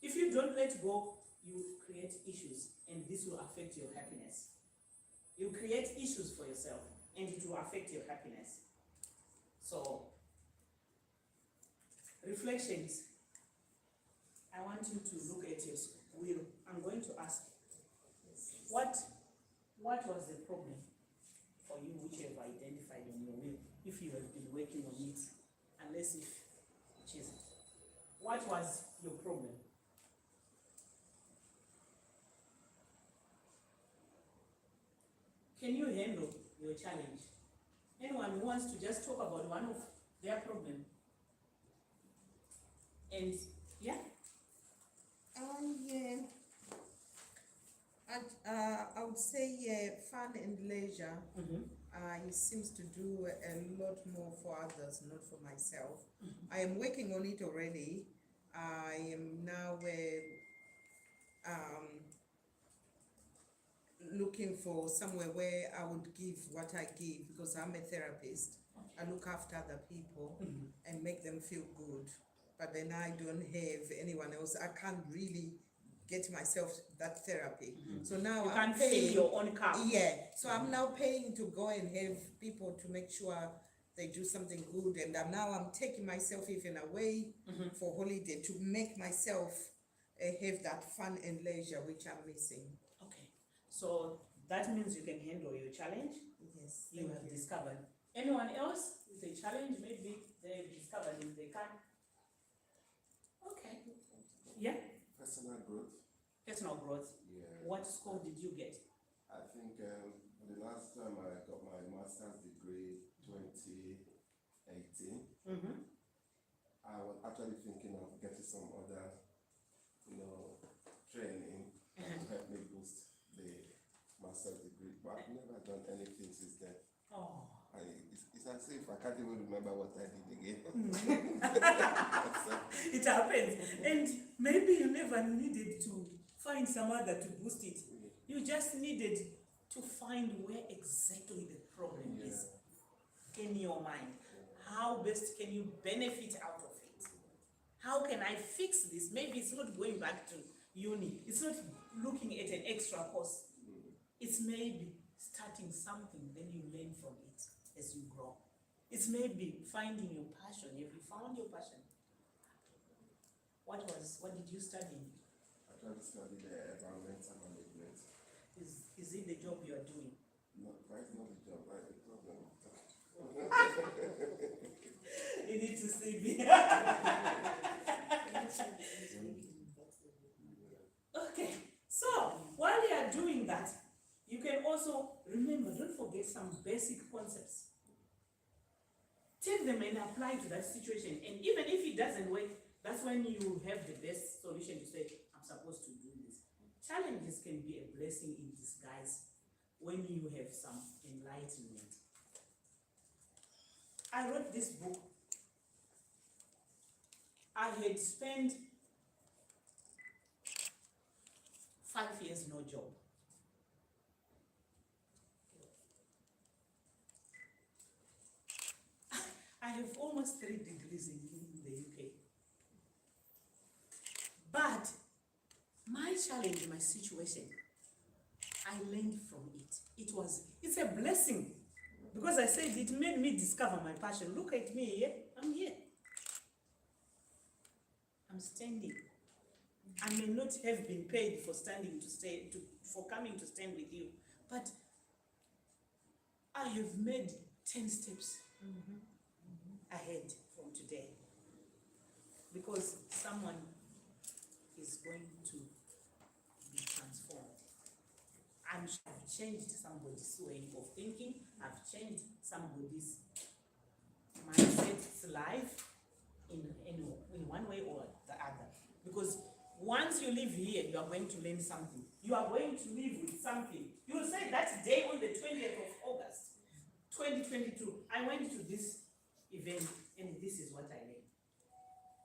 A: If you don't let go, you create issues, and this will affect your happiness. You create issues for yourself, and it will affect your happiness. So, reflections. I want you to look at your will. I'm going to ask, what was the problem for you which you have identified in your will, if you have been working on it, unless if it isn't? What was your problem? Can you handle your challenge? Anyone who wants to just talk about one of their problem? And yeah,
D: Yeah. I would say fun and leisure. It seems to do a lot more for others, not for myself. I am working on it already. I am now looking for somewhere where I would give what I give, because I'm a therapist. I look after other people and make them feel good. But then I don't have anyone else. I can't really get myself that therapy. So now
A: you
D: I'm
A: can fill
D: paying.
A: your own cup.
D: Yeah, so I'm now paying to go and have people to make sure they do something good, and I'm taking myself even away for holiday to make myself have that fun and leisure which I'm missing.
A: Okay, so that means you can handle your challenge.
D: Yes,
A: You have discovered. Anyone else with a challenge, maybe they've discovered if they can. Okay. Yeah.
E: Personal growth.
A: Personal growth.
E: Yeah.
A: What score did you get?
E: I think the last time I got my master's degree, 2018, I was actually thinking of getting some other, training to help me boost the master's degree. But I've never done anything since then.
A: Oh.
E: It's as if I can't even remember what I did again.
A: It happens. And maybe you never needed to find some other to boost it. You just needed to find where exactly the problem is in your mind. How best can you benefit out of it? How can I fix this? Maybe it's not going back to uni. It's not looking at an extra course. It's maybe starting something, then you learn from it as you grow. It's maybe finding your passion. Have you found your passion? What did you study?
E: I tried to study the environmental management.
A: Is it the job you are doing?
E: No, right, not the job, right, the problem.
A: You need to see me. Okay, so while you are doing that, you can also remember, don't forget some basic concepts. Take them and apply to that situation. And even if it doesn't work, that's when you have the best solution to say, I'm supposed to do this. Challenges can be a blessing in disguise when you have some enlightenment. I wrote this book. I had spent 5 years no job. I have almost 3 degrees in the UK. But my challenge, my situation, I learned from it. It's a blessing, because I said it made me discover my passion. Look at me here. I'm here. I'm standing. I may not have been paid for for coming to stand with you, but I have made 10 steps ahead from today, because someone is going to be transformed. I've changed somebody's way of thinking. I've changed somebody's mindset's life in one way or the other. Because once you live here, you are going to learn something. You are going to live with something. You will say that day on the 20th of August, 2022, I went to this event and this is what I learned.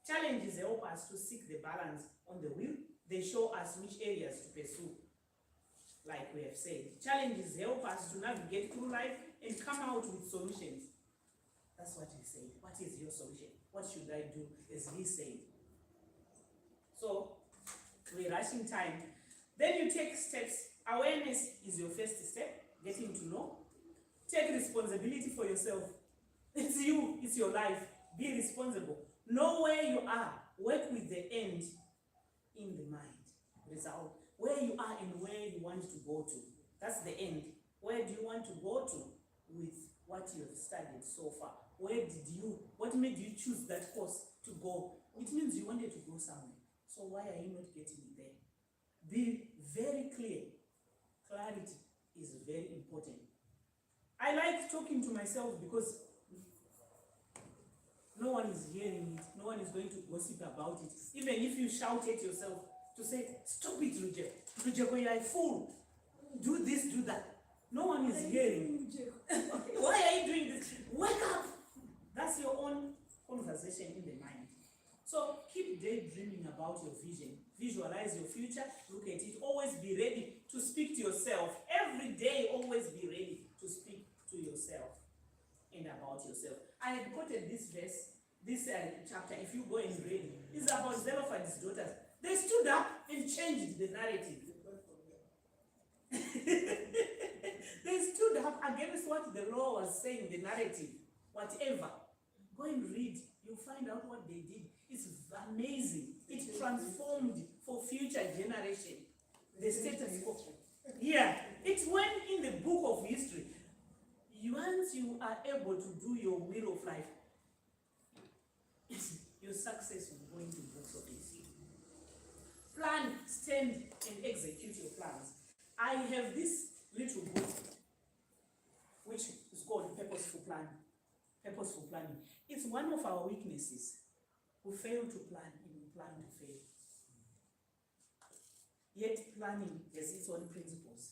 A: Challenges help us to seek the balance on the wheel. They show us which areas to pursue. Like we have said, challenges help us to navigate through life and come out with solutions. That's what we say. What is your solution? What should I do? As he said. So, we're rushing time. Then you take steps. Awareness is your first step, getting to know. Take responsibility for yourself. It's you, it's your life. Be responsible. Know where you are. Work with the end in the mind. Result. Where you are and where you want to go to. That's the end. Where do you want to go to with what you have studied so far? What made you choose that course to go? It means you wanted to go somewhere. So why are you not getting it there? Be very clear. Clarity is very important. I like talking to myself because no one is hearing it. No one is going to gossip about it. Even if you shout at yourself to say, stop it, Rujeko, you are a fool. Do this, do that. No one is hearing. Why are you doing this? Wake up! That's your own conversation in the mind. So keep daydreaming about your vision. Visualize your future. Look at it. Always be ready to speak to yourself. Every day, always be ready to speak to yourself and about yourself. I had quoted this verse, this chapter, if you go and read it, it's about Zelophehad's daughters. They stood up and changed the narrative. They stood up against what the law was saying, the narrative, whatever. Go and read, you'll find out what they did. It's amazing. It transformed for future generation the status quo. Yeah, it went in the book of history. Once you are able to do your will of life, your success will go into books of history. Plan, stand, and execute your plans. I have this little book, which is called Purposeful Planning. Purposeful Planning. It's one of our weaknesses. We fail to plan and we plan to fail. Yet planning has its own principles.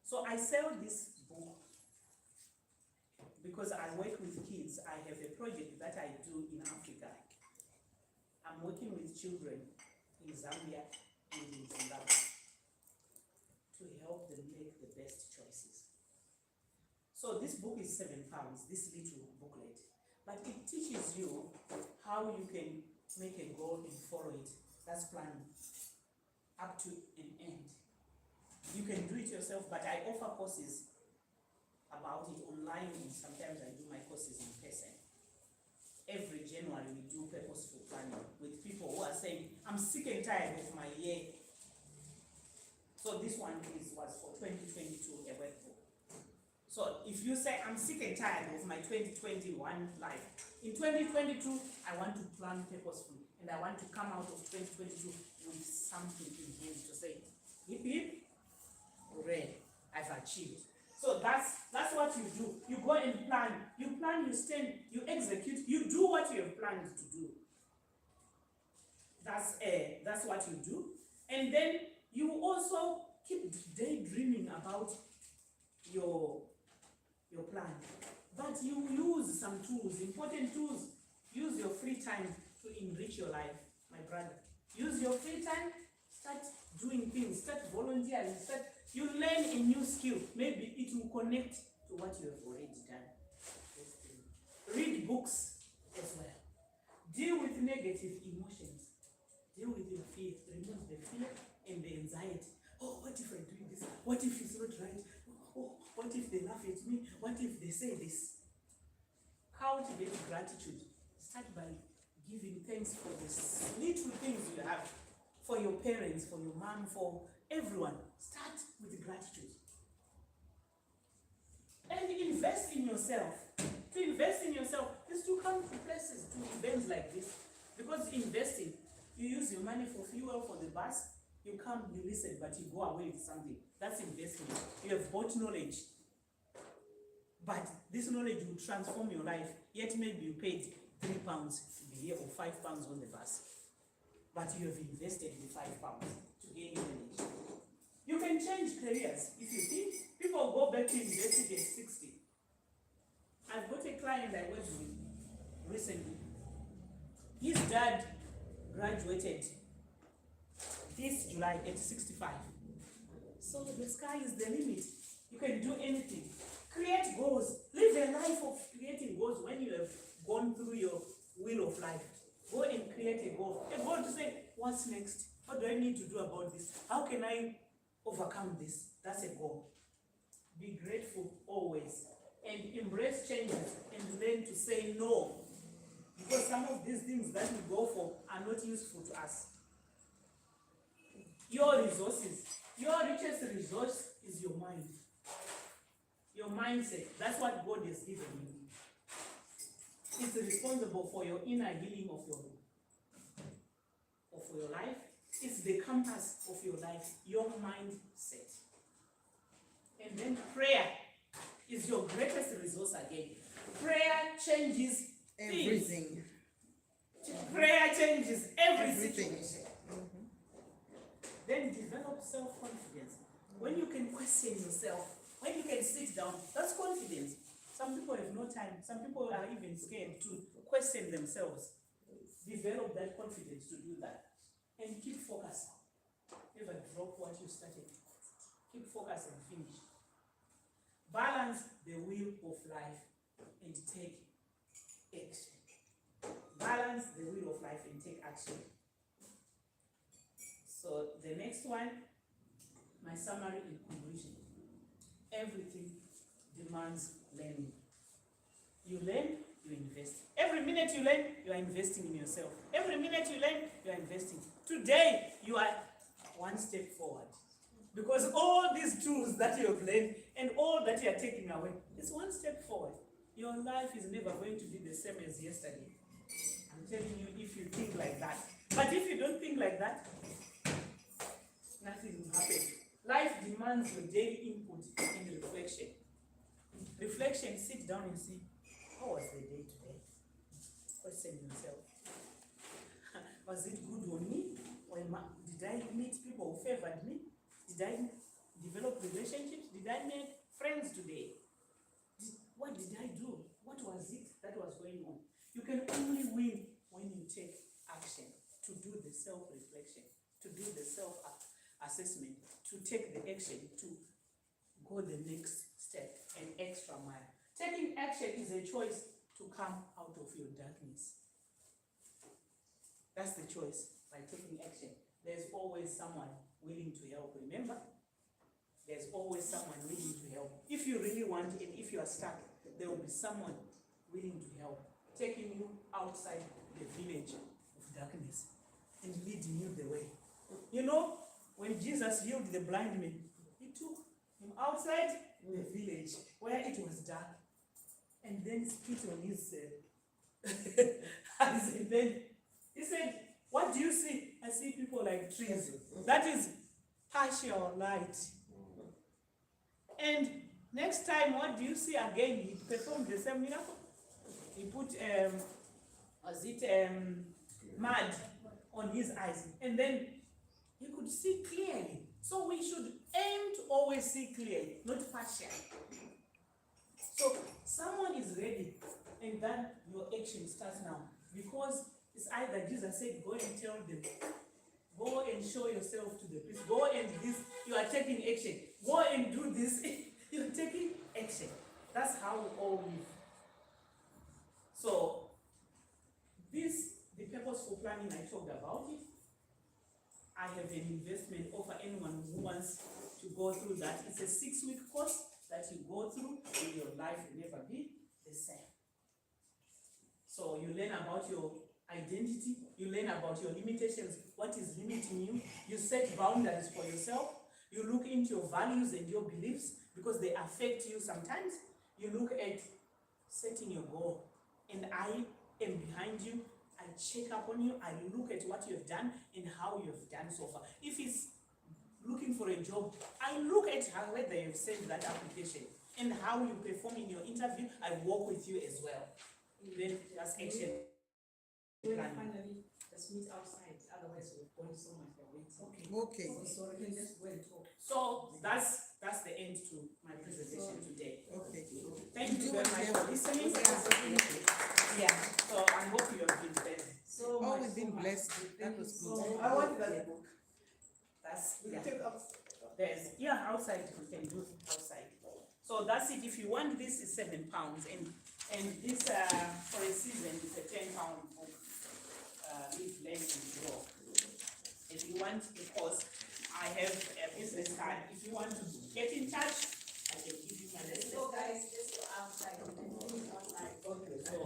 A: So I sell this book because I work with kids. I have a project that I do in Africa. I'm working with children in Zambia and in Zimbabwe to help them make the best choices. So this book is £7, this little booklet, but it teaches you how you can make a goal and follow it. That's planning up to an end. You can do it yourself, but I offer courses about it online, and sometimes I do my courses in person. Every January we do purposeful planning with people who are saying, I'm sick and tired of my year. So this one was for 2022, a workbook. So if you say, I'm sick and tired of my 2021 life, in 2022, I want to plan purposefully, and I want to come out of 2022 with something in hand to say, hip hip, hooray, I've achieved. So that's what you do. You go and plan. You plan, you stand, you execute, you do what you have planned to do. That's what you do. And then you also keep daydreaming about your plan. But you use some tools, important tools. Use your free time to enrich your life, my brother. Use your free time, start doing things, start volunteering, you learn a new skill. Maybe it will connect to what you have already done. Read books as well. Deal with negative emotions. Deal with your fear. Remove the fear and the anxiety. Oh, what if I do this? What if it's not right? Oh, what if they laugh at me? What if they say this? Cultivate gratitude. Start by giving thanks for the little things you have. For your parents, for your mom, for everyone. Start with gratitude. And invest in yourself. To invest in yourself is to come to places, to events like this. Because investing, you use your money for fuel for the bus, you come, you listen, but you go away with something. That's investment. You have bought knowledge. But this knowledge will transform your life. Yet maybe you paid £3 a year or £5 on the bus. But you have invested the £5 to gain knowledge. You can change careers. If you think people go back to university at 60. I've got a client I worked with recently. His dad graduated this July at 65. So the sky is the limit. You can do anything. Create goals. Live a life of creating goals when you have gone through your wheel of life. Go and create a goal. A goal to say, what's next? What do I need to do about this? How can I overcome this? That's a goal. Be grateful always and embrace changes and learn to say no. Because some of these things that we go for are not useful to us. Your resources, your richest resource is your mind. Your mindset. That's what God has given you. It's responsible for your inner healing of your life. It's the compass of your life, your mindset. And then prayer is your greatest resource again. Prayer changes
D: Everything.
A: Prayer changes every
D: Everything.
A: situation. Then develop self-confidence. When you can question yourself, when you can sit down, that's confidence. Some people have no time. Some people are even scared to question themselves. Develop that confidence to do that. And keep focus. Never drop what you started. Keep focus and finish. Balance the wheel of life and take action. Balance the wheel of life and take action. So the next one, my summary and conclusion. Everything demands learning. You learn, you invest. Every minute you learn, you are investing in yourself. Every minute you learn, you are investing. Today, you are one step forward. Because all these tools that you have learned and all that you are taking away is one step forward. Your life is never going to be the same as yesterday. I'm telling you, if you think like that. But if you don't think like that, nothing will happen. Life demands your daily input and reflection. Reflection, sit down and see, how was the day today? Question yourself. Was it good on me? Or did I meet people who favored me? Did I develop relationships? Did I make friends today? What did I do? What was it that was going on? You can only win when you take action to do the self-reflection, to do the self-assessment, to take the action, to go the next step, an extra mile. Taking action is a choice to come out of your darkness. That's the choice by taking action. There's always someone willing to help. Remember? There's always someone willing to help. If you really want and if you are stuck, there will be someone willing to help, taking you outside the village of darkness and leading you the way. You know, when Jesus healed the blind man, he took him outside the village where it was dark and then spit on his eyes and then he said, what do you see? I see people like trees. That is partial light. And next time, what do you see again? He performed the same miracle. He put mud on his eyes, and then he could see clearly. So we should aim to always see clearly, not partial. So someone is ready, and then your action starts now. Because it's either Jesus said, go and tell them, go and show yourself to the priest, go and this, you are taking action. Go and do this, you're taking action. That's how we all live. So, this, the purposeful planning, I talked about it. I have an investment offer anyone who wants to go through that. It's a 6-week course that you go through and your life will never be the same. So you learn about your identity, you learn about your limitations, what is limiting you, you set boundaries for yourself, you look into your values and your beliefs because they affect you sometimes. You look at setting your goal, and I am behind you. I check up on you. I look at what you have done and how you have done so far. If it's looking for a job, I look at how whether you've sent that application and how you perform in your interview. I work with you as well. Then that's action.
C: Finally, let's meet outside. Otherwise, we're going so much away.
D: Okay.
C: So we can just go and talk.
A: So that's the end to my presentation today.
D: Okay.
A: Thank you very much for listening. Yeah. So I hope you have been blessed.
C: So
D: Oh,
C: much,
D: we've been
C: so much.
D: blessed. That was
C: So
D: good.
C: much.
A: I want that book. That's
C: We
A: yeah.
C: can take up.
A: Outside you can do outside. So that's it. If you want this, is £7, and And this, for a season, it's a £10 book, Live, Learn and Grow. If you want a course, I have a business card. If you want to get in touch,